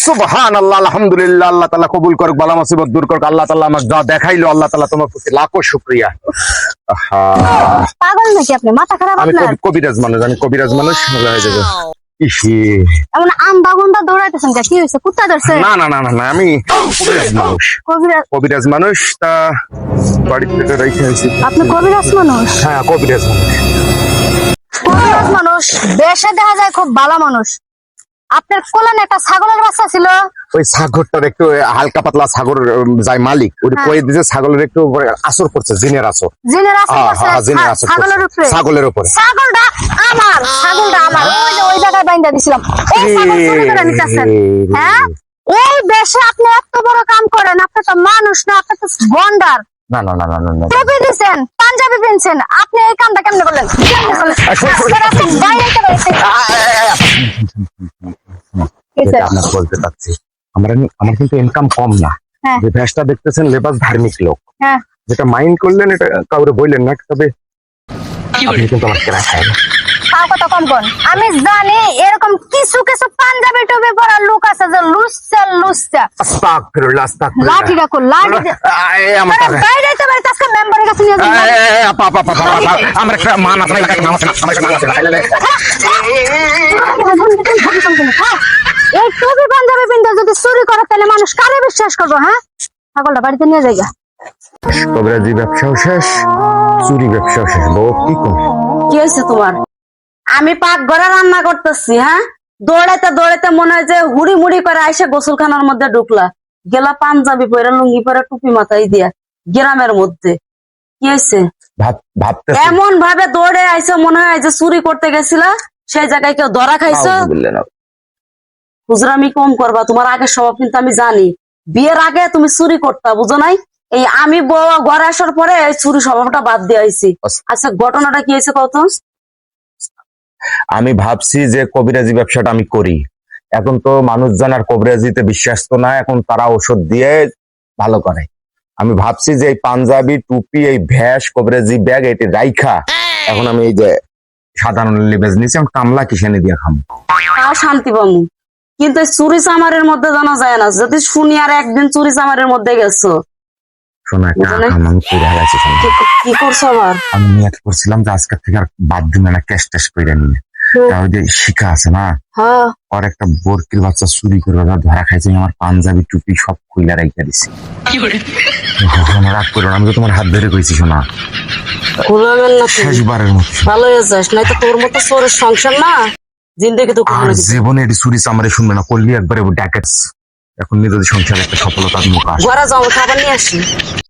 সুবহানাল্লাহ, আলহামদুলিল্লাহ। আল্লাহ তাআলা কবুল করুক, বালা মুসিবত দূর করুক। আল্লাহ তাআলা আমাকে যা দেখাইলো, আল্লাহ তাআলা তোমার প্রতি লাখো শুকরিয়া। পাগল নাকি আপনি? মাথা খারাপ আমি আপনার? কবিরাজ মানুষ, আমি কবিরাজ মানুষ। ইসি, এমন আন্দা গুন্দা দৌড়াইতেছেন কে? কি হয়েছে? কুত্তা ধরছে? না না না না না, আমি কবিরাজ মানুষ। কবিরাজ মানুষ। তা বাড়ি থেকে রেখে এসেছি। আপনি কবিরাজ মানুষ? হ্যাঁ, কবিরাজ মানুষ। কবিরাজ মানুষ বেশে দেখা যায় খুব ভালো মানুষ। আপনার কোলে একটা ছাগলের বাচ্চা ছিল, ওই ছাগলটার একটু হালকা পাতলা ছাগল যাই মালিক ওই কয়ে দিয়েছে, ছাগলের একটু আসর করছে, জিনের আসর। জিনের আসর করছে? জিনের আসর ছাগলের উপরে? ছাগলের উপরে। ছাগলটা আমার, ছাগলটা আমার। ওই যে ওই জায়গায় বাইন্ধা দিছিলাম। এই ছাগল চুরি করে নিতেছেন? হ্যাঁ, এই বেশে আপনি এত বড় কাম করেন? আপনি তো মানুষ না, আপনি তো গন্ডার। না না না না না, টুপি দিছেন, পাঞ্জাবি পিনছেন, আপনি এই কামটা কেমনে করলেন? আপনার বলতে চাচ্ছি, আমার কিন্তু ইনকাম কম না। যে ভ্যাসটা দেখতেছেন, লেবাস ধার্মিক লোক। যেটা মাইন্ড করলেন এটা কাউরে বললেন না, তবে আপনি কিন্তু আমার কেনা খায় না। কথা কম কন। আমি জানি এরকম কিছু কিছু পাঞ্জাবি টুপি পরা লোক আছে যে লুচ্চা লুচ্চা। আস্তাগফিরুল্লাহ, আস্তাগফিরুল্লাহ। লাঠি রাখো, লাঠি দে। আমার বাইরে তো বাইরে আজকে মেম্বারের কাছে নিয়ে যান। আমার একটা মান আছে, আমার একটা মান আছে, আমার একটা মান আছে। এই টুপি পাঞ্জাবি পিনতে যদি চুরি করে তাহলে মানুষ কারে বিশ্বাস করবো? হ্যাঁ, ছাগলটা বাড়িতে নিয়ে যাইগা। কবিরাজি ব্যবসাও শেষ, চুরি ব্যবসাও শেষ। বউ কি কর? কি হয়েছে তোমার? আমি পাক ঘরে রান্না করতেছি। হ্যাঁ, দৌড়াইতে দৌড়াইতে মনে হয় যে হুড়ি মুড়ি করে আইসা গোসলখানার মধ্যে ঢুকলা, গেলা পাঞ্জাবি পরে, লুঙ্গি পরে, টুপি মাথায় দিয়া গ্রামের মধ্যে। কি হয়েছে? এমন ভাবে দৌড়ে আইসো মনে হয় যে চুরি করতে গেছিলা, সেই জায়গায় কেউ ধরা খাইছো। হুজরামি কম করবা, তোমার আগের স্বভাব কিন্তু আমি জানি। বিয়ের আগে তুমি চুরি করতা, বুঝো নাই? এই আমি ঘরে আসার পরে এই চুরি স্বভাবটা বাদ দিয়ে আইছি। আচ্ছা, ঘটনাটা কি হয়েছে কত? আমি ভাবছি যে কবিরাজি ব্যবসাটা আমি করি। এখন তো মানুষজন আর কবিরাজিতে বিশ্বাস তো না, এখন তারা ওষুধ দিয়ে ভালো করে। আমি ভাবছি যে এই পাঞ্জাবি টুপি, এই ভ্যাস, কবিরাজি ব্যাগ, এটি রাইখা এখন আমি এই যে সাধারণ লিবেজ নিচ্ছি, আমি কামলা কিসেনে দিয়ে খাম। শান্তি পামু, কিন্তু চুরি চামারের মধ্যে জানা যায় না। যদি শুনি আর একদিন চুরি চামারের মধ্যে গেছো, কি করছো? আবার আমি নিয়ত করছিলাম যে আজকের থেকে আর বাদ দিন না, ক্যাশ ট্যাশ করে নিয়ে। ওই যে শিখা আছে না, আর একটা বরকির বাচ্চা চুরি করে ধরা খাইছে, আমার পাঞ্জাবি টুপি সব খুইলা রাইখা দিছি। রাগ করো না, আমি তো তোমার হাত ধরে কইছি শোনা, শেষবারের মতো ভালো হয়ে যাস, নাই তো তোর মতো চোরের সংসার না জিন্দেগি তো আর জীবনে এটি চুরি চামারে শুনবে না, করলি একবারে ড্যাকেটস। এখন নিজেদের সংসারে একটা সফলতার মুখ আসে। ঘরে যাও, খাবার নিয়ে আসি।